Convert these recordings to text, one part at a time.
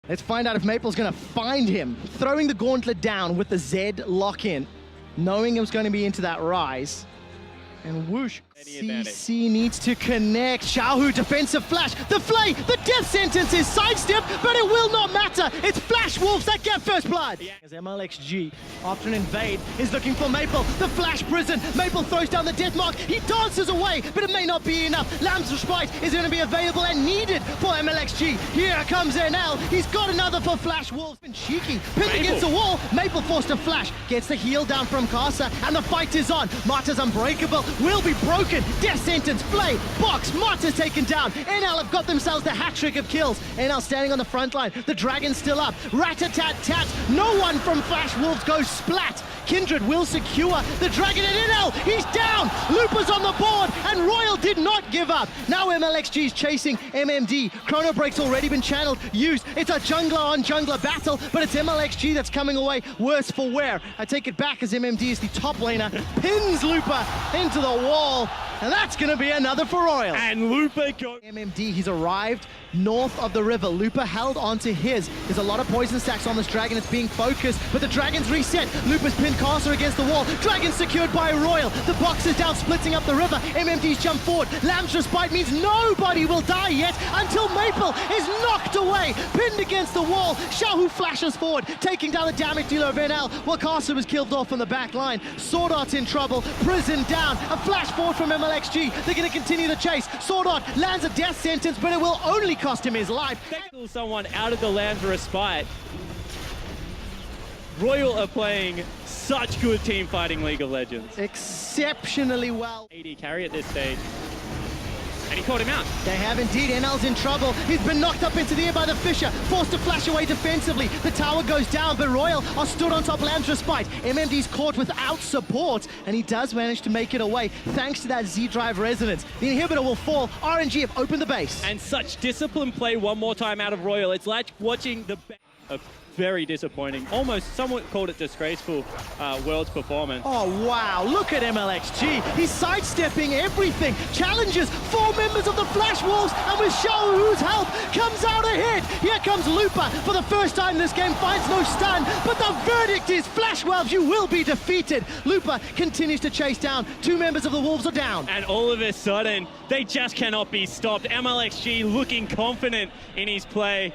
Let's find out if Maple's gonna find him. Throwing the gauntlet down with the Z lock-in, knowing it was going to be into that rise. And whoosh, CC needs to connect. Xiaohu, defensive flash. The flay, the death sentence is sidestepped, but it will not matter. It's Flash Wolves that get first blood. As MLXG, after an invade, is looking for Maple. The flash prison. Maple throws down the death mark. He dances away, but it may not be enough. Lamb's Respite is going to be available and needed for MLXG. Here comes NL. He's got another for Flash Wolves. And cheeky, pinned against the wall. Maple forced to flash. Gets the heal down from Casa, and the fight is on. Marta's unbreakable. Will be broken. Death sentence, flay, box, Marta's taken down. NL have got themselves the hat trick of kills. NL standing on the front line. The Dragon's still up. Rat-a-tat-tat. No one from Flash Wolves goes splat. Kindred will secure the Dragon and NL. He's down. Looper's on the board, and Royal did not give up. Now MLXG is chasing MMD. Chrono Break's already been channeled, used. It's a jungler on jungler battle, but it's MLXG that's coming away worse for wear. I take it back as MMD is the top laner, pins Looper into the wall, and that's going to be another for Royal. And Looper goes. MMD, he's arrived north of the river. Looper held onto his. There's a lot of poison stacks on this Dragon. It's being focused, but the Dragon's reset. Looper's pinned Caster against the wall. Dragon secured by Royal. The box is down, splitting up the river. MMD's jump forward. Lamb's Respite means nobody will die yet until Maple is knocked away. Pinned against the wall. Xiaohu flashes forward, taking down the damage dealer of NL. Well, Caster was killed off on the back line. Sword Art's in trouble. Prison down. A flash forward from MLXG. They're going to continue the chase. Sword Art lands a death sentence, but it will only cost him his life. Tackle someone out of the Lamb's Respite. Royal are playing such good team fighting League of Legends. Exceptionally well. AD carry at this stage. And he caught him out. They have indeed. NL's in trouble. He's been knocked up into the air by the Fisher. Forced to flash away defensively. The tower goes down, but Royal are stood on top Lamb's Respite. MMD's caught without support, and he does manage to make it away thanks to that Z-Drive resonance. The inhibitor will fall. RNG have opened the base. And such disciplined play one more time out of Royal. It's like watching the very disappointing, almost someone called it disgraceful World's performance. Oh wow, look at MLXG. He's sidestepping everything. Challenges 4 members of the Flash Wolves, and with Xiaohu's help, comes out ahead. Here comes Looper. For the first time this game finds no stun, but the verdict is Flash Wolves, you will be defeated. Looper continues to chase down. 2 members of the Wolves are down. And all of a sudden, they just cannot be stopped. MLXG looking confident in his play.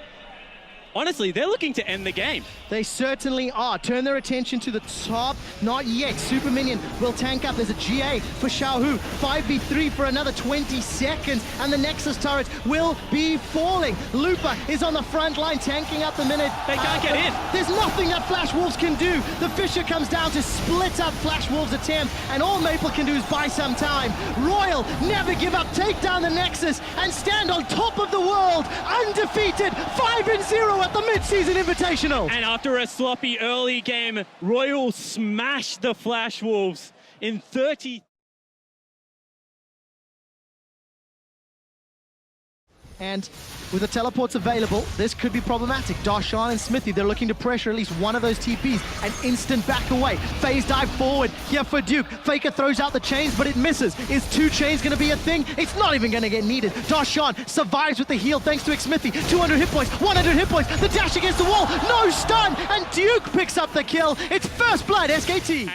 Honestly, they're looking to end the game. They certainly are. Turn their attention to the top. Not yet. Super Minion will tank up. There's a GA for Xiaohu. 5v3 for another 20 seconds. And the Nexus turrets will be falling. Looper is on the front line, tanking up the minute. They can't get in. There's nothing that Flash Wolves can do. The Fisher comes down to split up Flash Wolves' attempt. And all Maple can do is buy some time. Royal never give up. Take down the Nexus and stand on top of the world. Undefeated. 5-0 at the mid-season Invitational. And after a sloppy early game, Royal smashed the Flash Wolves in 30. And with the teleports available, this could be problematic. Darshan and Smithy, they're looking to pressure at least one of those TPs. An instant back away. Phase dive forward here for Duke. Faker throws out the chains, but it misses. Is 2 chains going to be a thing? It's not even going to get needed. Darshan survives with the heal thanks to Smithy. 200 hit points, 100 hit points. The dash against the wall, no stun, and Duke picks up the kill. It's first blood, SKT.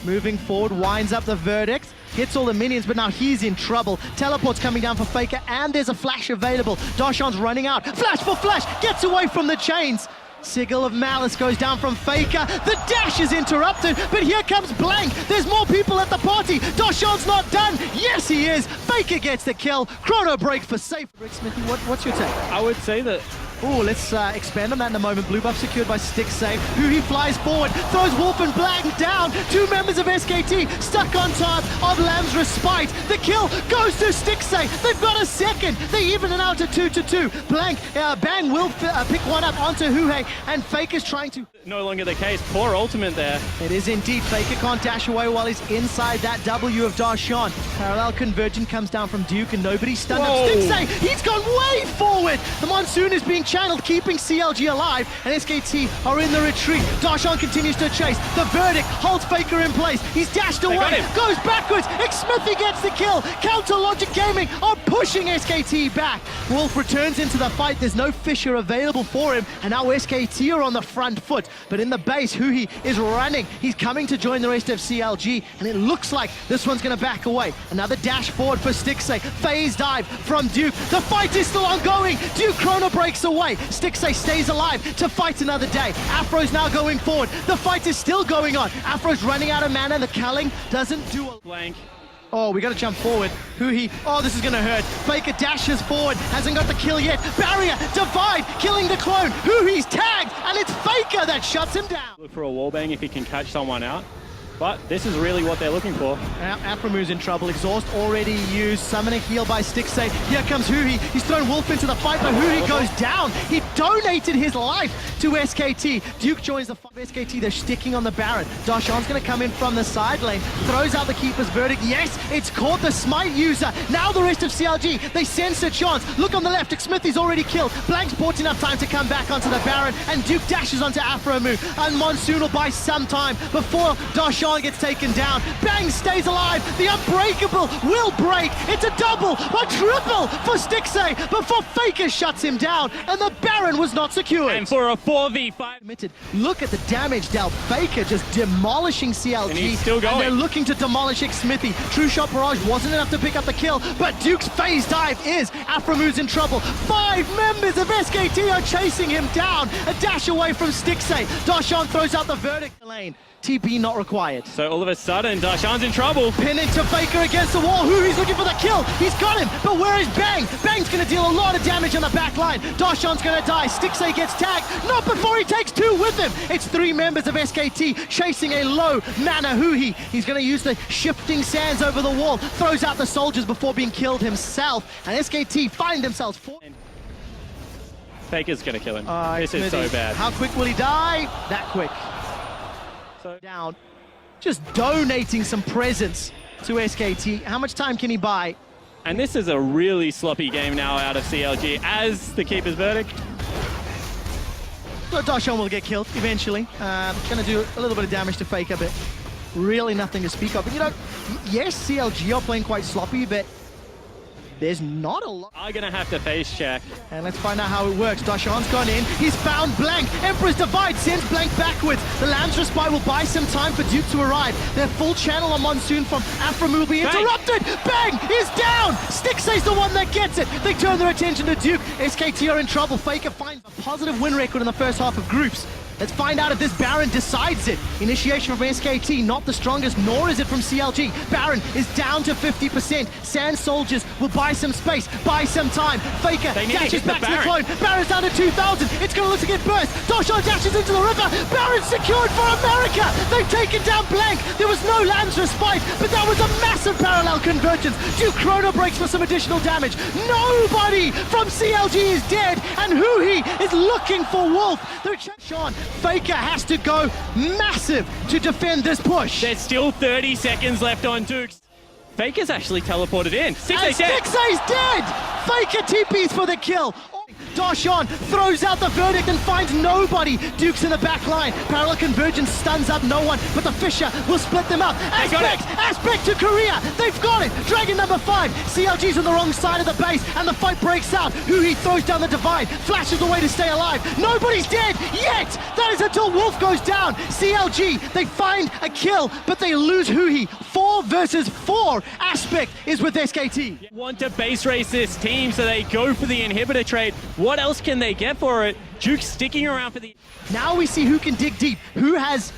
Moving forward, winds up the verdict. Hits all the minions, but now he's in trouble. Teleport's coming down for Faker, and there's a flash available. Darshan's running out. Flash for flash, gets away from the chains. Sigil of Malice goes down from Faker. The dash is interrupted, but here comes Blank. There's more people at the party. Darshan's not done. Yes, he is. Faker gets the kill. Chrono break for safe. Rick Smithy, what's your take? I would say that. Oh, let's expand on that in a moment. Blue buff secured by Stick Save. He flies forward, throws Wolf and Blank down. 2 members of SKT stuck on top of Lamb's Respite. The kill goes to Stick Save. They've got a second. They even it out to 2-2. Blank, Bang will pick one up onto Huhei, and Faker's trying to... No longer the case. Poor ultimate there. It is indeed. Faker can't dash away while he's inside that W of Darshan. Parallel convergence comes down from Duke, and nobody's stunned up. Stick Save, he's gone way forward. The Monsoon is being channel, keeping CLG alive, and SKT are in the retreat. Darshan continues to chase. The verdict holds Faker in place. He's dashed away, goes backwards. Xmithy gets the kill. Counter Logic Gaming are pushing SKT back. Wolf returns into the fight. There's no Fisher available for him, and now SKT are on the front foot. But in the base, Huhi is running. He's coming to join the rest of CLG, and it looks like this one's going to back away. Another dash forward for Stixay. Phase dive from Duke. The fight is still ongoing. Duke Chrono breaks away. Stixay stays alive to fight another day. Afro's now going forward. The fight is still going on. Afro's running out of mana. The culling doesn't do a blank. Oh, we got to jump forward. Huhi, oh, this is going to hurt. Faker dashes forward, hasn't got the kill yet. Barrier, divide, killing the clone. Huhi's tagged, and it's Faker that shuts him down. Look for a wallbang if he can catch someone out. But this is really what they're looking for. Aframu's in trouble. Exhaust already used. Summon a heal by Stixay. Here comes Huhi. He's thrown Wolf into the fight, but Huhi goes down. He donated his life to SKT. Duke joins the fight. SKT, they're sticking on the Baron. Darshan's going to come in from the side lane. Throws out the Keeper's verdict. Yes, it's caught the Smite user. Now the rest of CLG, they sense a chance. Look on the left. Xmithy's already killed. Blank's bought enough time to come back onto the Baron, and Duke dashes onto Aframu. And Monsoon will buy some time before Darshan gets taken down. Bang stays alive. The Unbreakable will break. It's a double, a triple for Stixay before Faker shuts him down, and the Baron was not secured. And for a 4v5. Look at the damage dealt. Faker just demolishing CLG. And he's still going. And they're looking to demolish Xmithy. True Shot Barrage wasn't enough to pick up the kill, but Duke's phase dive is. Aframu's in trouble. 5 members of SKT are chasing him down. A dash away from Stixay. Darshan throws out the verdict lane. TP not required. So all of a sudden, Darshan's in trouble. Pin into Faker against the wall. He's looking for the kill. He's got him, but where is Bang? Bang's going to deal a lot of damage on the back line. Darshan's going to die. Stixay gets tagged. Not before he takes 2 with him. It's 3 members of SKT chasing a low mana Huhi. He's going to use the shifting sands over the wall. Throws out the soldiers before being killed himself. And SKT find themselves. Faker's going to kill him. This is so bad. How quick will he die? That quick. Down, just donating some presents to SKT. How much time can he buy? And this is a really sloppy game now out of CLG as the Keeper's verdict. So Darshan will get killed eventually. Going to do a little bit of damage to Faker, but really nothing to speak of. But you know, yes, CLG are playing quite sloppy, but there's not a lot. I'm going to have to face check. And let's find out how it works. Darshan's gone in. He's found Blank. Emperor's Divide sends Blank backwards. The Lamb's Respite will buy some time for Duke to arrive. Their full channel on Monsoon from Aframu will be interrupted. Bang is down. Stixay's the one that gets it. They turn their attention to Duke. SKT are in trouble. Faker finds a positive win record in the first half of groups. Let's find out if this Baron decides it. Initiation from SKT, not the strongest, nor is it from CLG. Baron is down to 50%. Sand Soldiers will buy some space, buy some time. Faker dashes back to the clone. Baron's down to 2,000. It's going to look to get burst. Darshan dashes into the river. Baron's secured for America. They've taken down Blank. There was no Lamb's Respite, but that was a massive parallel convergence. Duke Chrono breaks for some additional damage. Nobody from CLG is dead, and Huhi is looking for Wolf. Sean, Faker has to go massive to defend this push. There's still 30 seconds left on Duke's. Faker's actually teleported in. Stixay's dead. Stixay's dead! Faker TPs for the kill. Darshan throws out the verdict and finds nobody. Duke's in the back line. Parallel convergence stuns up no one, but the Fisher will split them up. Aspect to Korea. They've got it. Dragon number 5. CLG's on the wrong side of the base, and the fight breaks out. Huhi throws down the divide, flashes away to stay alive. Nobody's dead yet. That is until Wolf goes down. CLG, they find a kill, but they lose Huhi. 4 versus 4. Aspect is with SKT. Want to base race this team, so they go for the inhibitor trade. What else can they get for it? Duke's sticking around for the... Now we see who can dig deep, who has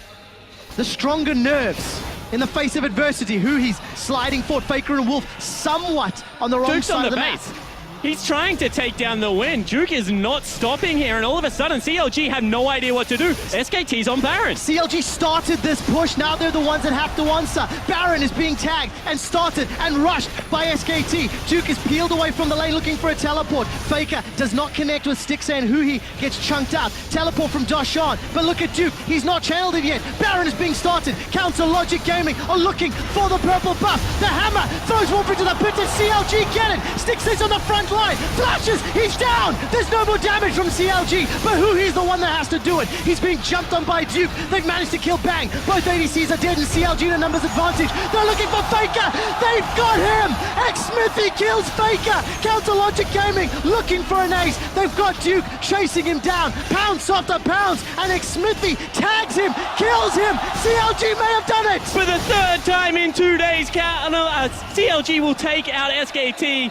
the stronger nerves in the face of adversity, who he's sliding forward. Faker and Wolf somewhat on the wrong Duke's side on of the base. map. He's trying to take down the win. Duke is not stopping here, and all of a sudden, CLG have no idea what to do. SKT's on Baron. CLG started this push. Now they're the ones that have to answer. Baron is being tagged and started and rushed by SKT. Duke is peeled away from the lane looking for a teleport. Faker does not connect with Stixay, and Huhi gets chunked out. Teleport from Darshan, but look at Duke. He's not channeled it yet. Baron is being started. Counter Logic Gaming are looking for the purple buff. The hammer throws Wolf into the pit, and CLG get it. Stixay's on the front line. line, flashes, he's down! There's no more damage from CLG, but he's the one that has to do it. He's being jumped on by Duke. They've managed to kill Bang. Both ADCs are dead and CLG in a numbers advantage. They're looking for Faker. They've got him! X-Smithy kills Faker. Counter Logic Gaming looking for an ace. They've got Duke chasing him down. Pounce after pounce, and X-Smithy tags him, kills him. CLG may have done it! For the third time in 2 days, CLG will take out SKT.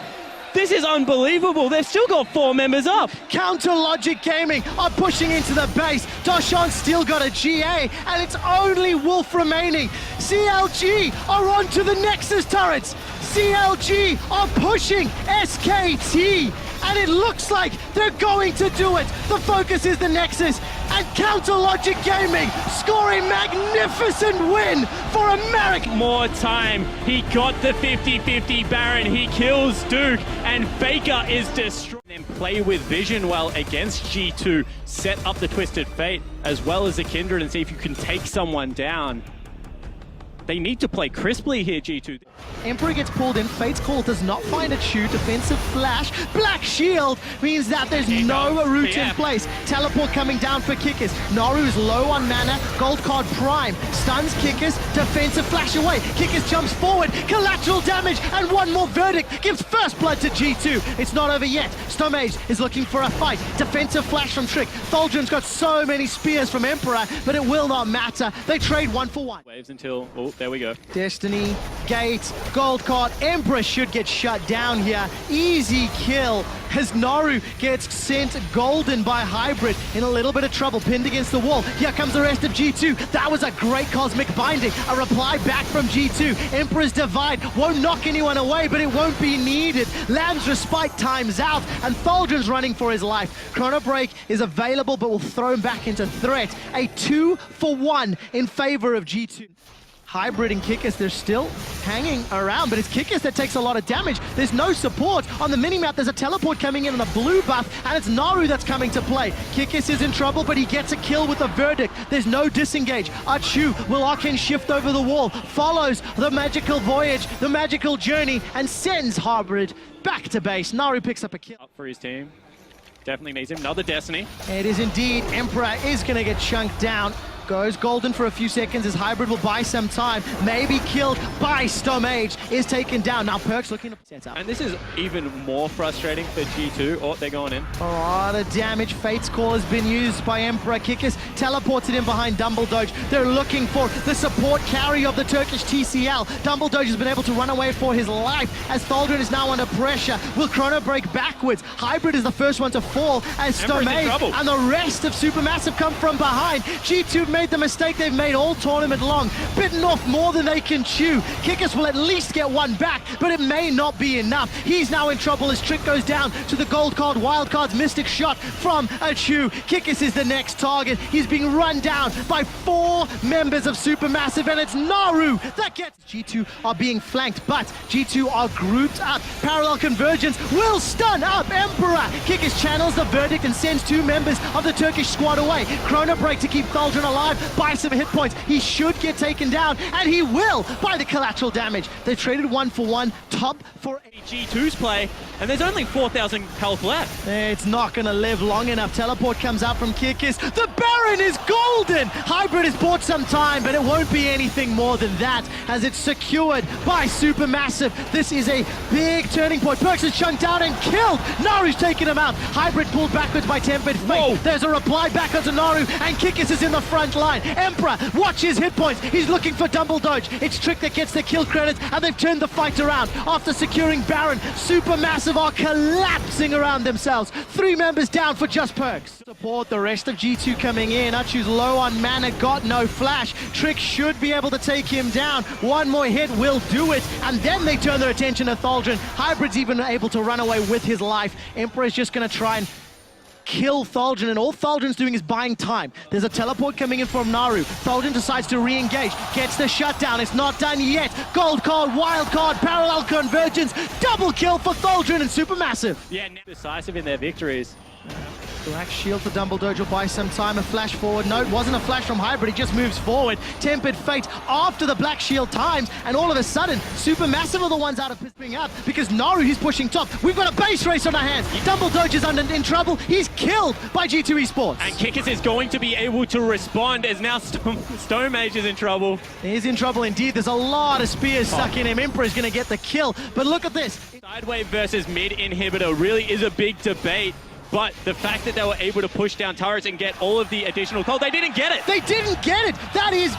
This is unbelievable. They've still got 4 members up. Counter Logic Gaming are pushing into the base. Doshan still got a GA, and it's only Wolf remaining. CLG are on to the Nexus turrets. CLG are pushing SKT, and it looks like they're going to do it. The focus is the Nexus, and Counter Logic Gaming score a magnificent win for America. More time. He got the 50-50 Baron. He kills Duke, and Faker is destroyed. And play with vision well against G2. Set up the Twisted Fate as well as the Kindred and see if you can take someone down. They need to play crisply here, G2. Emperor gets pulled in, Fate's Call does not find a Chew, defensive flash, Black Shield means that there's no route in place. Teleport coming down for Kickers. Naru is low on mana, Gold Card Prime, stuns Kickers, defensive flash away. Kickers jumps forward, collateral damage, and one more verdict gives first blood to G2. It's not over yet. Stomage is looking for a fight. Defensive flash from Trick. Thaldron's got so many spears from Emperor, but it will not matter. They trade 1 for 1. Waves until, oh, there we go. Destiny, Gate, Gold Card, Emperor should get shut down here. Easy kill as Naru gets sent golden by Hybrid. In a little bit of trouble, pinned against the wall. Here comes the rest of G2. That was a great cosmic binding. A reply back from G2. Emperor's Divide won't knock anyone away, but it won't be needed. Lamb's Respite times out, and Thaldron's running for his life. Chrono Break is available, but will throw him back into threat. A 2 for 1 in favor of G2. Hybrid and Kikis, they're still hanging around, but it's Kikis that takes a lot of damage. There's no support. On the minimap, there's a teleport coming in on a blue buff, and it's Naru that's coming to play. Kikis is in trouble, but he gets a kill with a verdict. There's no disengage. Achu will Arcane shift over the wall, follows the magical voyage, the magical journey, and sends Hybrid back to base. Naru picks up a kill. Up for his team. Definitely needs him. Another Destiny. It is indeed. Emperor is going to get chunked down. Goes golden for a few seconds as Hybrid will buy some time. Maybe killed by Stomage. Is taken down. Now Perk's looking to set up. And this is even more frustrating for G2. Oh, they're going in. A lot of damage. Fate's Call has been used by Emperor. Kikis teleported in behind Dumbledoge. They're looking for the support carry of the Turkish TCL. Dumbledoge has been able to run away for his life as Thaldron is now under pressure. Will Chrono break backwards? Hybrid is the first one to fall as Stomage and the rest of Supermassive come from behind. G2 made the mistake they've made all tournament long. Bitten off more than they can chew. Kikis will at least get one back, but it may not be enough. He's now in trouble as Trick goes down to the Gold Card, Wild Card's Mystic Shot from Achu. Kikis is the next target. He's being run down by 4 members of Supermassive, and it's Naru that gets... G2 are being flanked, but G2 are grouped up. Parallel Convergence will stun up Emperor. Kikis channels the verdict and sends 2 members of the Turkish squad away. Chrono Break to keep Thaldron alive. Buy some hit points. He should get taken down, and he will by the collateral damage. They traded 1 for 1. Top for G2's play, and there's only 4,000 health left. It's not going to live long enough. Teleport comes out from Kikis. The Baron is golden! Hybrid has bought some time, but it won't be anything more than that as it's secured by Supermassive. This is a big turning point. Perks is chunked down and killed. Naru's taking him out. Hybrid pulled backwards by Tempered Fate. Whoa. There's a reply back onto Naru, and Kikis is in the front line. Emperor, watch his hit points. He's looking for Dumbledoge. It's Trick that gets the kill credits, and they've turned the fight around. After securing Baron, Supermassive are collapsing around themselves. 3 members down for just Perks. Support the rest of G2 coming in. Achu's low on mana, got no flash. Trick should be able to take him down. One more hit will do it, and then they turn their attention to Thaldron. Hybrid's even able to run away with his life. Emperor's just going to try and kill Thaldron, and all Thaldron's doing is buying time. There's a teleport coming in from Naru. Thaldron decides to re-engage, gets the shutdown. It's not done yet. Gold Card, Wild Card, Parallel Convergence, double kill for Thaldron and Supermassive. Yeah, decisive in their victories. Black shield for Dumbledore will buy some time, a flash forward. No, it wasn't a flash from Hybrid, he just moves forward. Tempered Fate after the Black shield times, and all of a sudden, Supermassive are the ones out of pissing up because Naru, he's pushing top. We've got a base race on our hands. Dumbledore is in trouble. He's killed by G2 Esports. And Kikis is going to be able to respond as now Stone Mage is in trouble. He's in trouble indeed. There's a lot of spears stuck in him. Emperor is going to get the kill, but look at this. Sidewave versus mid inhibitor really is a big debate. But the fact that they were able to push down turrets and get all of the additional gold, they didn't get it. They didn't get it. That is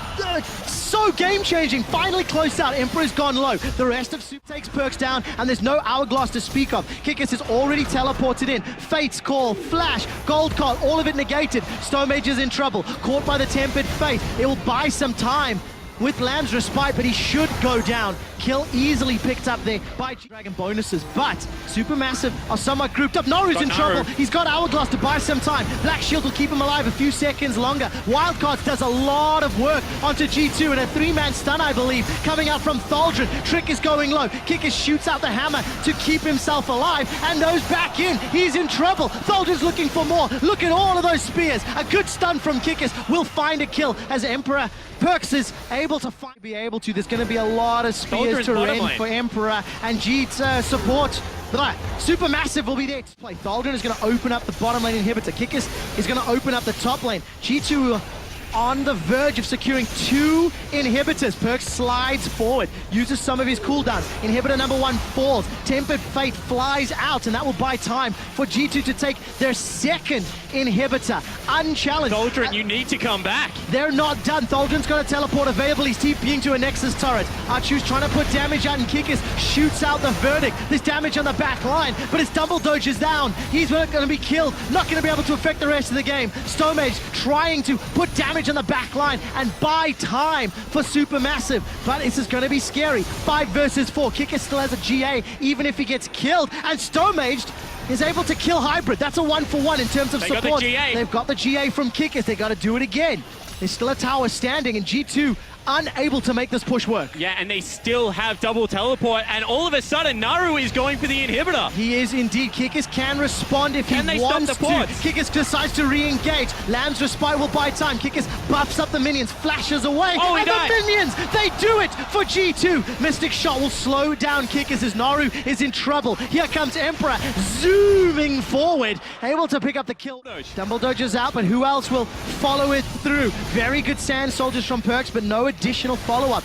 so game-changing. Finally closed out. Emperor's gone low. The rest of Soup takes Perks down, and there's no Hourglass to speak of. Kikis is already teleported in. Fate's Call, Flash, Gold Call, all of it negated. Stone Mage is in trouble. Caught by the Tempered Fate. It will buy some time with Lamb's Respite, but he should go down. Kill easily picked up there by Dragon bonuses, but Supermassive are somewhat grouped up. Naru's in trouble. He's got Hourglass to buy some time. Black Shield will keep him alive a few seconds longer. Wildcards does a lot of work onto G2, and a 3-man stun, I believe, coming out from Thaldron. Trick is going low. Kikis shoots out the hammer to keep himself alive, and goes back in. He's in trouble. Thaldron's looking for more. Look at all of those spears. A good stun from Kikis will find a kill as Emperor Perks is able to be able to. There's going to be a lot of spears to rend for Emperor, and G2 support. But Supermassive will be there to play. Thaldron is going to open up the bottom lane inhibitor. Kikis is going to open up the top lane. G2 on the verge of securing 2 inhibitors. Perks slides forward, uses some of his cooldowns. Inhibitor number 1 falls. Tempered Fate flies out, and that will buy time for G2 to take their second inhibitor. Unchallenged. Thaldron, you need to come back. They're not done. Thaldron's got a teleport available. He's TPing to a Nexus turret. Archu's trying to put damage out, and Kikis shoots out the verdict. There's damage on the back line, but his Dumbledore is down. He's not going to be killed. Not going to be able to affect the rest of the game. Stone Mage trying to put damage on the back line and buy time for Supermassive, but this is going to be scary. 5 versus 4. Kikis still has a GA, even if he gets killed, and Stone Mage is able to kill Hybrid. That's a 1-for-1 in terms of support. Got the GA. They've got the GA from Kikis. They got to do it again. There's still a tower standing, and G2 unable to make this push work. Yeah, and they still have double teleport, and all of a sudden, Naru is going for the inhibitor. He is indeed. Kikis can respond if he wants to. Kikis decides to re-engage. Lamb's Respite will buy time. Kikis buffs up the minions, flashes away, and the minions, they do it for G2. Mystic Shot will slow down Kikis as Naru is in trouble. Here comes Emperor, zooming forward, able to pick up the kill. Dumbledore is out, but who else will follow it through? Very good Sand Soldiers from Perks, but no additional follow-up.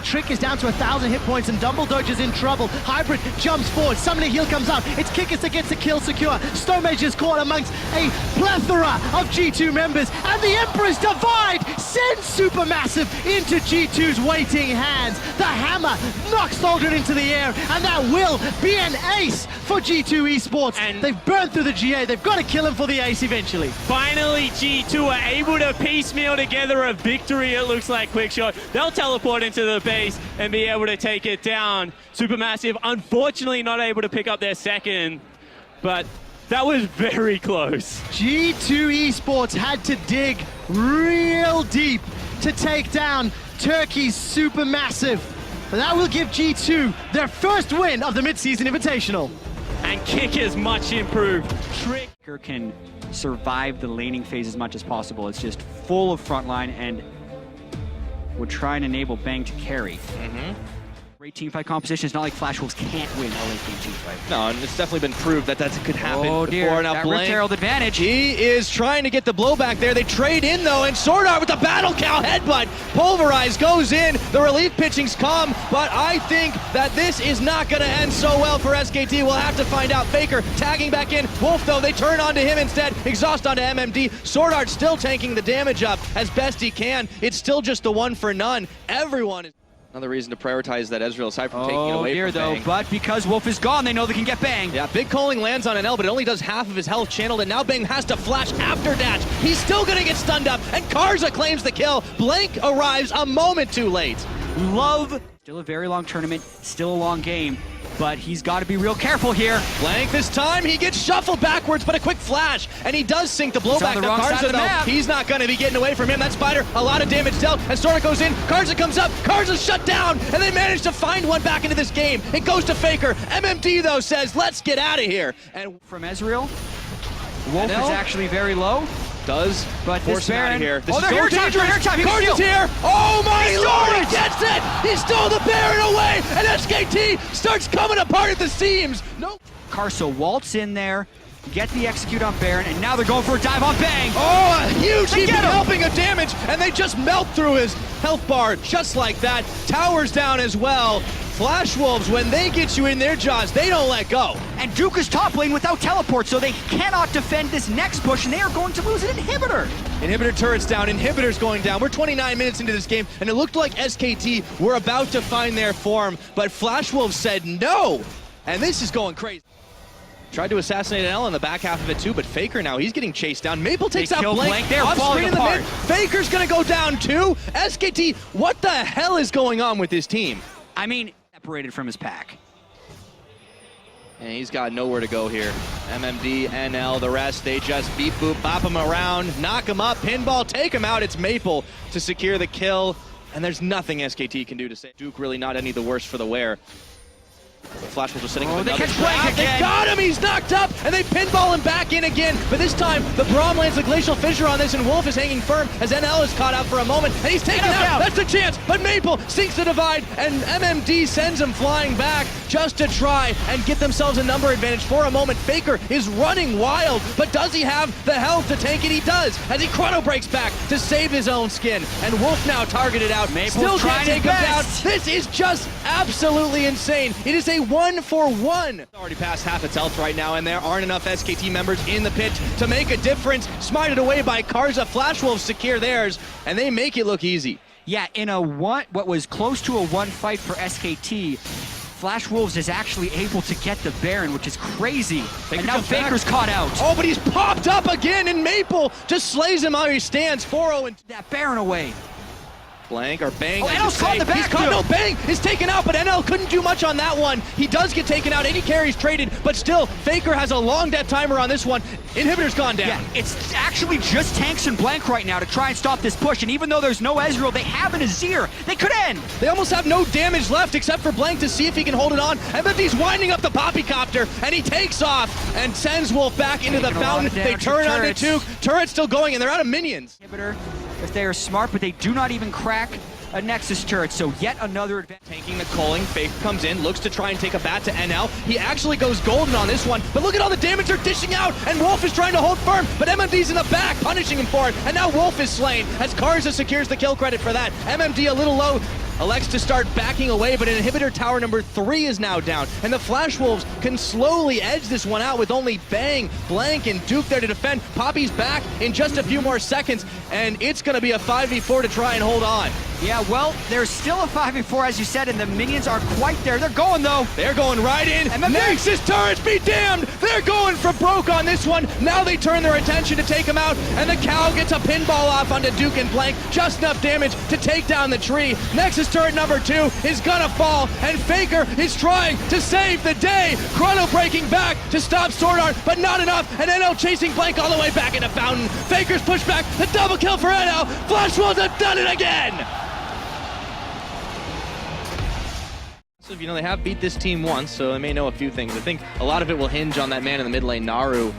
Trick is down to 1,000 hit points, and Dumbledore is in trouble. Hybrid jumps forward. Summoning Heal comes out. It's Kikis that gets the kill secure. Stone Mage is caught amongst a plethora of G2 members, and the Emperor's Divide sends Supermassive into G2's waiting hands. The hammer knocks Thaldron into the air, and that will be an ace for G2 Esports. And they've burned through the GA. They've got to kill him for the ace eventually. Finally, G2 are able to piecemeal together a victory, it looks like. Quickshot. They'll teleport into the base and be able to take it down. Supermassive, unfortunately, not able to pick up their second, but that was very close. G2 Esports had to dig real deep to take down Turkey's Supermassive. But that will give G2 their first win of the mid-season Invitational. And Kick is much improved. Trick can survive the laning phase as much as possible. It's just full of frontline and would try and enable Bang to carry. Great teamfight composition. It's not like Flash Wolves can't win a late game teamfight. No, and it's definitely been proved that could happen before. Now that Blank, Herald advantage. He is trying to get the blowback there. They trade in though, and Sword Art with the Battle Cow headbutt. Pulverize goes in. The relief pitching's come, but I think that this is not going to end so well for SKT. We'll have to find out. Faker tagging back in. Wolf though, they turn onto him instead. Exhaust onto MMD. Sword Art still tanking the damage up as best he can. It's still just the 1 for none. Everyone is... Another reason to prioritize that Ezreal aside from taking it away from Bang. But because Wolf is gone, they know they can get Bang. Yeah, big calling lands on an L, but it only does half of his health channeled, and now Bang has to flash after dash. He's still gonna get stunned up, and Karza claims the kill. Blank arrives a moment too late. Love. Still a very long tournament, still a long game, but he's got to be real careful here. Blank this time, he gets shuffled backwards, but a quick flash, and he does sink the blowback. Now Karza, though, he's not going to be getting away from him. That Spider, a lot of damage dealt, and Sora goes in, Karza comes up, Karza's shut down, and they manage to find one back into this game. It goes to Faker. MMD, though, says, let's get out of here. And from Ezreal, Wolf is actually very low. Does But force this him out Baron, of here. This oh, is they're so here time, dangerous. He Card is here. Oh my He lord, stole he it. gets it. He stole the Baron away, and SKT starts coming apart at the seams. No. Carso waltz in there, get the execute on Baron, and now they're going for a dive on Bang. Oh, a huge They heap get him. helping of damage, and they just melt through his health bar just like that. Towers down as well. Flash Wolves, when they get you in their jaws, they don't let go. And Duke is top lane without teleport, so they cannot defend this next push, and they are going to lose an inhibitor. Inhibitor turret's down, inhibitor's going down. We're 29 minutes into this game, and it looked like SKT were about to find their form, but Flash Wolves said no, and this is going crazy. Tried to assassinate an L in the back half of it too, but Faker now, he's getting chased down. Maple takes out kill Blank. They're Off falling screen in the apart. mid. Faker's gonna go down too. SKT, what the hell is going on with this team? I mean, separated from his pack. And he's got nowhere to go here. MMD, NL, the rest, they just beep boop, bop him around, knock him up, pinball, take him out. It's Maple to secure the kill, and there's nothing SKT can do to save Duke. Really not any the worse for the wear. The Flash Wolves are sitting with they another catch Blank trap. They again. got him, he's knocked up, and they pinball him back in again. But this time, the Braum lands the Glacial Fissure on this, and Wolf is hanging firm as NL is caught out for a moment, and he's taken out. That's the chance, but Maple sinks the divide, and MMD sends him flying back just to try and get themselves a number advantage for a moment. Faker is running wild, but does he have the health to tank it? He does, as he chrono breaks back to save his own skin. And Wolf now targeted out, Maple's still can't trying take his him down. best. This is just absolutely insane. It is a 1-for-1. It's already past half its health right now, and there aren't enough SKT members in the pit to make a difference. Smited away by Karza. Flash Wolves secure theirs, and they make it look easy. Yeah, in a what was close to a one fight for SKT, Flash Wolves is actually able to get the Baron, which is crazy. And now comes back. Faker's caught out. Oh, but he's popped up again, and Maple just slays him while he stands. 4-0 and That Baron away. Blank or Bang. Oh, I NL's should caught say. in the He's caught. backfield. No, Bang is taken out, but NL couldn't do much on that one. He does get taken out. Any carries traded, but still, Faker has a long death timer on this one. Inhibitor's gone down. Yeah, it's actually just Tanks and Blank right now to try and stop this push, and even though there's no Ezreal, they have an Azir. They could end. They almost have no damage left except for Blank to see if he can hold it on. And then he's winding up the Poppycopter, and he takes off and sends Wolf back into the Taking a lot fountain. of They damage turn from onto turrets. Duke. Turret's still going, and they're out of minions. Inhibitor, if they are smart, but they do not even crack a Nexus turret, so yet another advantage. Tanking the culling, Faker comes in, looks to try and take a bat to NL. He actually goes golden on this one, but look at all the damage they're dishing out, and Wolf is trying to hold firm, but MMD's in the back, punishing him for it, and now Wolf is slain, as Karza secures the kill credit for that. MMD a little low, elects to start backing away, but Inhibitor Tower number 3 is now down, and the Flash Wolves can slowly edge this one out with only Bang, Blank, and Duke there to defend. Poppy's back in just a few more seconds, and it's going to be a 5v4 to try and hold on. Yeah, well, there's still a 5v4, as you said, and the minions are quite there. They're going, though. They're going right in. And then Nexus turrets be damned. They're going for broke on this one. Now they turn their attention to take him out, and the cow gets a pinball off onto Duke and Blank. Just enough damage to take down the tree. Nexus turret number 2 is gonna fall, and Faker is trying to save the day. Chrono breaking back to stop Sword Art, but not enough. And NL chasing Blank all the way back into Fountain. Faker's pushed back. The double kill for NL. Flash Wolves have done it again. So, you know, they have beat this team once, so they may know a few things. I think a lot of it will hinge on that man in the mid lane, Naru.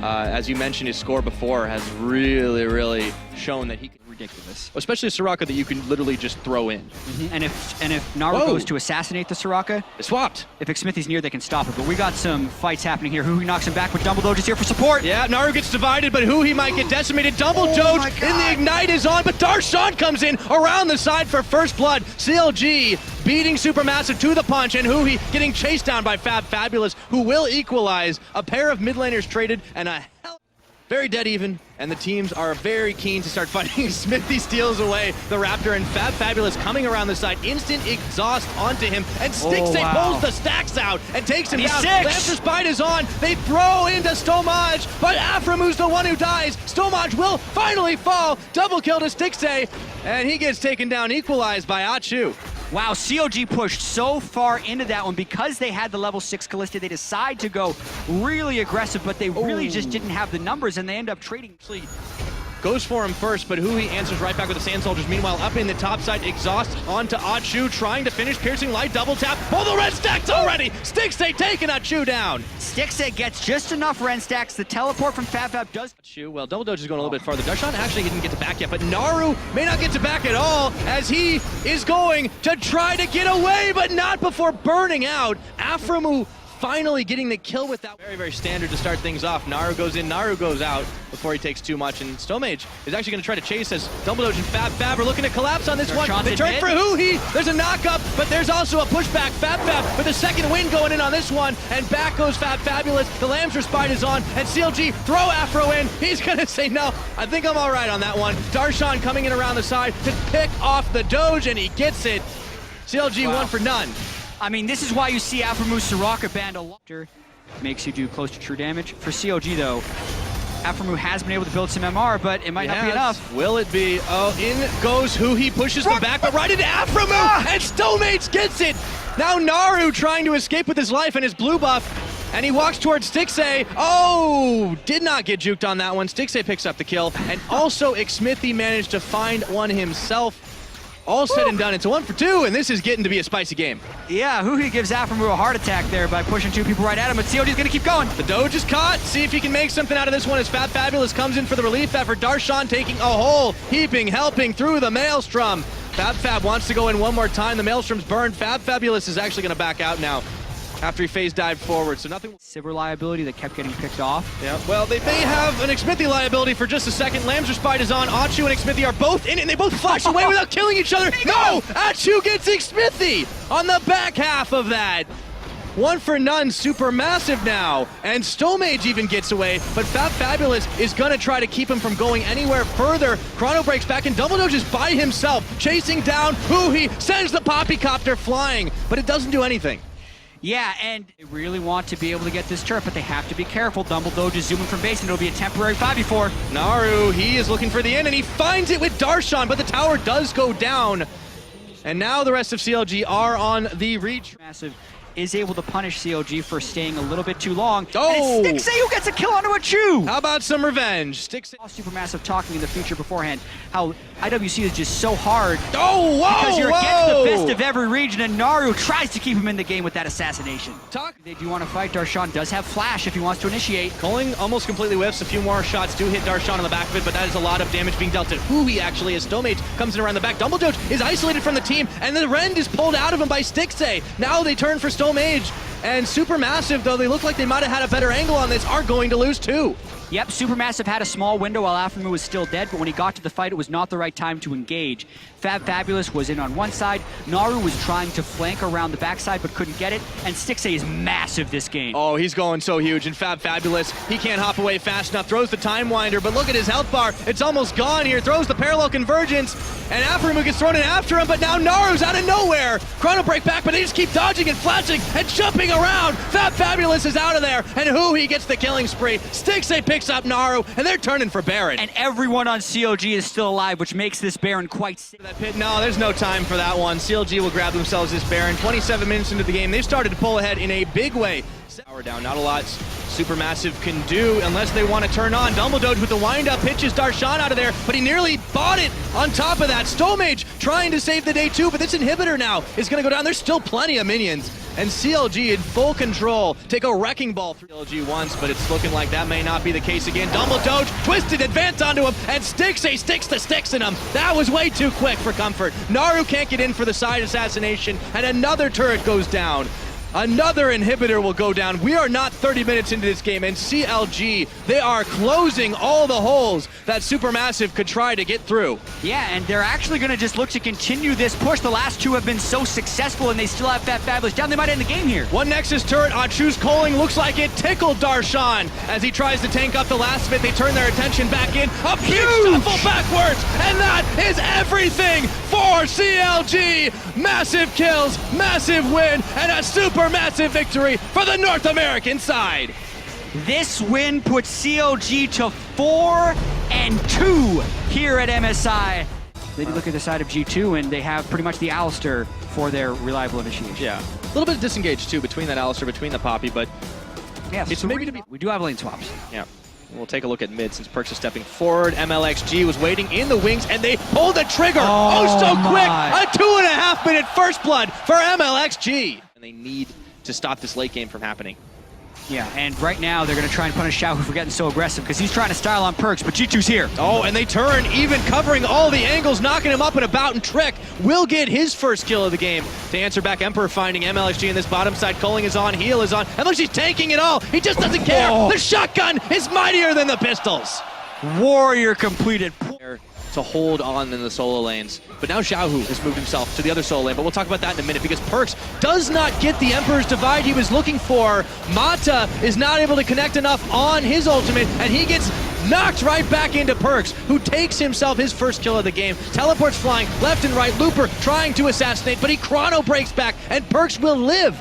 As you mentioned, his score before has really shown that he can... Ridiculous. Especially a Soraka that you can literally just throw in. And if Naru Whoa. goes to assassinate the Soraka, They swapped. if Xmithy's near, they can stop it. But we got some fights happening here. Huhi knocks him back, but Dumbledore is here for support. Yeah, Naru gets divided, but he might get decimated. Double Doge, my and God. the Ignite is on, but Darshan comes in around the side for first blood. CLG beating Supermassive to the punch, and Huhi getting chased down by Fabulous, who will equalize. A pair of mid laners traded, and a hell... Very dead even, and the teams are very keen to start fighting. Smithy steals away the Raptor, and Fabulous coming around the side. Instant exhaust onto him, and Stixay wow. pulls the stacks out and takes him And he's down. 6. Lancer's Bite is on. They throw into Stomaj, but Aframu's the one who dies. Stomaj will finally fall. Double kill to Stixay, and he gets taken down, equalized by Achu. Wow, COG pushed so far into that one because they had the level 6 Callista. They decide to go really aggressive, but they really just didn't have the numbers, and they end up trading. goes for him first, but Hui answers right back with the Sand Soldiers. Meanwhile, up in the top side, Exhaust onto Achu, trying to finish, piercing light, double tap. Oh, the red stacks already! Stixxay taking Achu down. Stixxay gets just enough Ren stacks. The teleport from FabFab does. Achu, well, Double Doge is going a little bit farther. Darshan actually didn't get to back yet, but Naru may not get to back at all, as he is going to try to get away, but not before burning out. Aframu finally getting the kill with that. Very, very standard to start things off. Naru goes in, Naru goes out before he takes too much, and Stomage is actually going to try to chase as Double Doge and FabFab are looking to collapse on this one. They turn for Hui. There's a knock-up, but there's also a pushback. FabFab with a second win going in on this one, and back goes FabFabulous. The Lamb's Respite is on, and CLG throw Afro in. He's going to say, no, I think I'm all right on that one. Darshan coming in around the side to pick off the Doge, and he gets it. CLG one for none. I mean, this is why you see Aframu Soraka banned a lot. Makes you do close to true damage. For CLG, though, Aframu has been able to build some MR, but it might not be enough. Will it be? Oh, in goes Hui, pushes them back, but right into Aframu, and Stomage gets it! Now Naru trying to escape with his life and his blue buff, and he walks towards Stixxay. Oh, did not get juked on that one. Stixxay picks up the kill, and also Xmithy managed to find one himself. All said and done, it's a 1 for 2, and this is getting to be a spicy game. Yeah, Hui gives Aframu a heart attack there by pushing two people right at him, but COD's gonna keep going. The Doge is caught. See if he can make something out of this one as FabFabulous comes in for the relief effort. Darshan taking a hole, heaping, helping through the Maelstrom. FabFab wants to go in one more time. The Maelstrom's burned. FabFabulous is actually gonna back out now after he phase dived forward, so nothing. Sivir liability that kept getting picked off. Yeah, well, they may have an Xmithy liability for just a second. Lamb's Respite is on. Achu and Xmithy are both in it, and they both flash away without killing each other. No! Achu gets Xmithy on the back half of that. 1 for none, Supermassive now, and Stomage even gets away, but FabFabulous is gonna try to keep him from going anywhere further. Chrono breaks back, and Double Doge is by himself, chasing down Hui, sends the Poppycopter flying, but it doesn't do anything. Yeah, and they really want to be able to get this turret, but they have to be careful. Double Doge is zooming from base, and it'll be a temporary 5v4. Naru, he is looking for the end, and he finds it with Darshan, but the tower does go down. And now the rest of CLG are on the reach. Massive is able to punish CLG for staying a little bit too long. Oh! And it's Stixxay who gets a kill onto Achu! How about some revenge? Stixxay. Supermassive talking in the future beforehand, how IWC is just so hard. Oh, whoa! Because you're against the best of every region, and Naru tries to keep him in the game with that assassination. They do want to fight. Darshan does have flash if he wants to initiate. Culling almost completely whiffs. A few more shots do hit Darshan on the back of it, but that is a lot of damage being dealt to Hui actually, as Stomage comes in around the back. Double Doge is isolated from the team, and the Rend is pulled out of him by Stixxay. Now they turn for Stomage, and Supermassive, though they look like they might have had a better angle on this, are going to lose too. Yep, Supermassive had a small window while Aframu was still dead, but when he got to the fight, it was not the right time to engage. FabFabulous was in on one side, Naru was trying to flank around the backside but couldn't get it, and Stixxay is massive this game. Oh, he's going so huge, and FabFabulous, he can't hop away fast enough, throws the Time Winder, but look at his health bar, it's almost gone here, throws the Parallel Convergence, and Aframu gets thrown in after him, but now Naru's out of nowhere! Chrono break back, but they just keep dodging and flashing and jumping around! FabFabulous is out of there, and Hui gets the killing spree. Stixxay picks up Naru, and they're turning for Baron. And everyone on CLG is still alive, which makes this Baron quite sick. That pit, no, there's no time for that one. CLG will grab themselves this Baron. 27 minutes into the game, they've started to pull ahead in a big way. Power down, not a lot Supermassive can do unless they want to turn on. Double Doge with the wind-up pitches Darshan out of there, but he nearly bought it on top of that. Stomage trying to save the day too, but this inhibitor now is going to go down. There's still plenty of minions, and CLG in full control. Take a wrecking ball through CLG once, but it's looking like that may not be the case again. Double Doge, twisted advance onto him, and Stixxay sticks the sticks in him. That was way too quick for comfort. Naru can't get in for the side assassination, and another turret goes down. Another inhibitor will go down. We are not 30 minutes into this game, and CLG, they are closing all the holes that Supermassive could try to get through. Yeah, and they're actually going to just look to continue this push. The last two have been so successful, and they still have FabFabulous down. They might end the game here. One Nexus turret on Chu's Culling looks like it tickled Darshan as he tries to tank up the last of it. They turn their attention back in. A huge shuffle backwards, and that is everything for CLG. Massive kills, massive win, and a Supermassive victory for the North American side. This win puts CLG to 4-2 here at MSI. Then you look at the side of G2, and they have pretty much the Alistair for their reliable initiation. Yeah, a little bit of disengaged too between that Alistair, between the Poppy, but yeah, it's so maybe to be. We do have lane swaps. Yeah. We'll take a look at mid since Perks is stepping forward. MLXG was waiting in the wings, and they pull the trigger. Oh, so quick! A 2.5 minute first blood for MLXG. And they need to stop this late game from happening. Yeah, and right now they're going to try and punish Xiaohu for getting so aggressive because he's trying to style on Perks, but G2's here. Oh, and they turn, even covering all the angles, knocking him up and about, and Trick will get his first kill of the game. To answer back, Emperor finding MLXG in this bottom side. Culling is on, heal is on. MLXG's taking it all. He just doesn't care. Oh. The shotgun is mightier than the pistols. Warrior completed. To hold on in the solo lanes. But now Xiaohu has moved himself to the other solo lane, but we'll talk about that in a minute because Perks does not get the Emperor's Divide he was looking for. Mata is not able to connect enough on his ultimate, and he gets knocked right back into Perks, who takes himself his first kill of the game. Teleports flying left and right. Looper trying to assassinate, but he chrono breaks back, and Perks will live.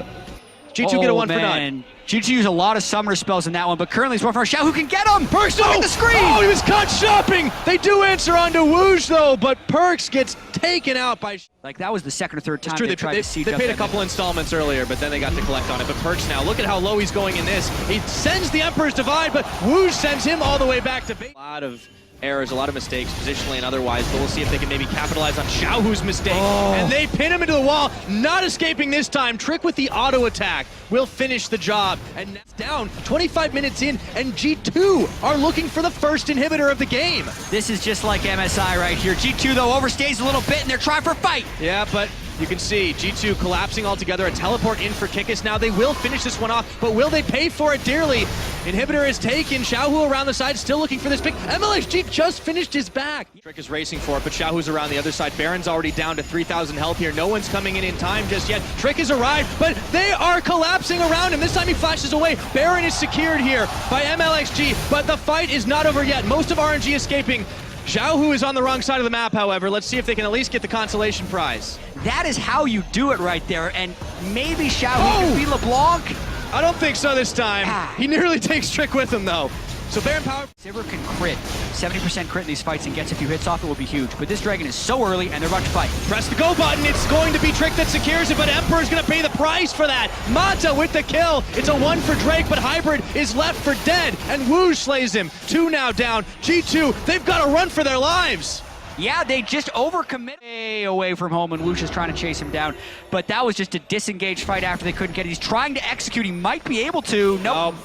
G2 get a 1 for 9. G2 used a lot of summoner spells in that one, but currently it's one for Xiaohu can get him! Perks, look at the screen! Oh, he was caught shopping! They do answer onto Wooge though, but Perks gets taken out by... Like that was the second or third time they tried to siege up paid a couple installments earlier, but then they got to collect on it. But Perks now, look at how low he's going in this. He sends the Emperor's Divide, but Wooge sends him all the way back to base. A lot of errors, a lot of mistakes, positionally and otherwise, but we'll see if they can maybe capitalize on Xiaohu's mistake. And they pin him into the wall, not escaping this time. Trick with the auto attack will finish the job. And that's down 25 minutes in, and G2 are looking for the first inhibitor of the game. This is just like MSI right here. G2 though overstays a little bit and they're trying for a fight. Yeah, but you can see G2 collapsing altogether. A teleport in for Kikis. Now they will finish this one off, but will they pay for it dearly? Inhibitor is taken. Xiaohu around the side, still looking for this pick. MLXG just finished his back. Trick is racing for it, but Xiaohu's around the other side. Baron's already down to 3,000 health here. No one's coming in time just yet. Trick has arrived, but they are collapsing around him. This time he flashes away. Baron is secured here by MLXG, but the fight is not over yet. Most of RNG escaping. Xiaohu is on the wrong side of the map, however. Let's see if they can at least get the consolation prize. That is how you do it right there, and maybe Xiaohu can be LeBlanc. I don't think so this time. He nearly takes Trick with him, though. So Baron power. Sivir can crit. 70% crit in these fights and gets a few hits off, it will be huge. But this Dragon is so early, and they're about to fight. Press the go button. It's going to be Trick that secures it, but Emperor's going to pay the price for that. Mata with the kill. It's a 1 for Drake, but Hybrid is left for dead, and Wooge slays him. 2 now down. G2, they've got to run for their lives. Yeah, they just overcommit away from home, and Woosh is trying to chase him down. But that was just a disengaged fight after they couldn't get it. He's trying to execute. He might be able to. Nope.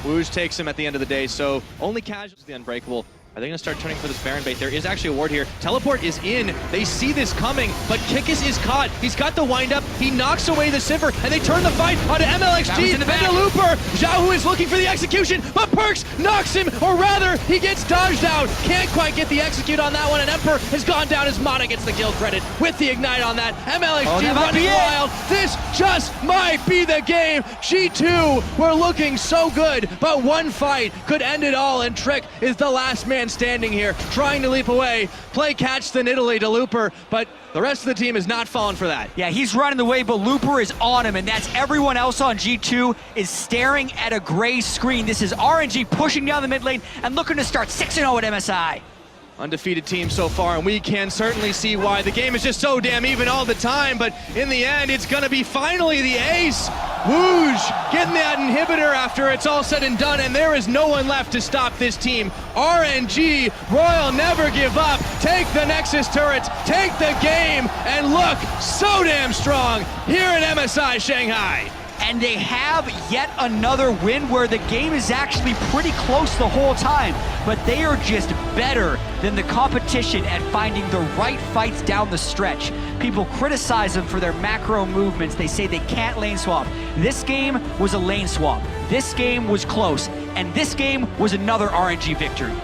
Wooge takes him at the end of the day, so only casuals the unbreakable. Are they going to start turning for this Baron bait? There is actually a ward here. Teleport is in. They see this coming, but Kikis is caught. He's got the windup. He knocks away the Sivir, and they turn the fight onto MLXG and the Looper. Xiaohu is looking for the execution, but Perks knocks him, or rather, he gets dodged out. Can't quite get the execute on that one, and Emperor has gone down as Mata gets the kill credit with the Ignite on that. MLXG running wild. This just might be the game. G2 were looking so good, but one fight could end it all, and Trick is the last man standing here, trying to leap away, play catch than Italy to Looper, but the rest of the team is not falling for that. Yeah, he's running the way, but Looper is on him, and that's everyone else on G2 is staring at a gray screen. This is RNG pushing down the mid lane and looking to start 6-0 at MSI. Undefeated team so far, and we can certainly see why. The game is just so damn even all the time, but in the end, it's gonna be finally the ace. Wooge getting that inhibitor after it's all said and done, and there is no one left to stop this team. RNG, Royal never give up. Take the Nexus turrets, take the game, and look so damn strong here in MSI Shanghai. And they have yet another win where the game is actually pretty close the whole time, but they are just better than the competition at finding the right fights down the stretch. People criticize them for their macro movements. They say they can't lane swap. This game was a lane swap. This game was close, and this game was another RNG victory.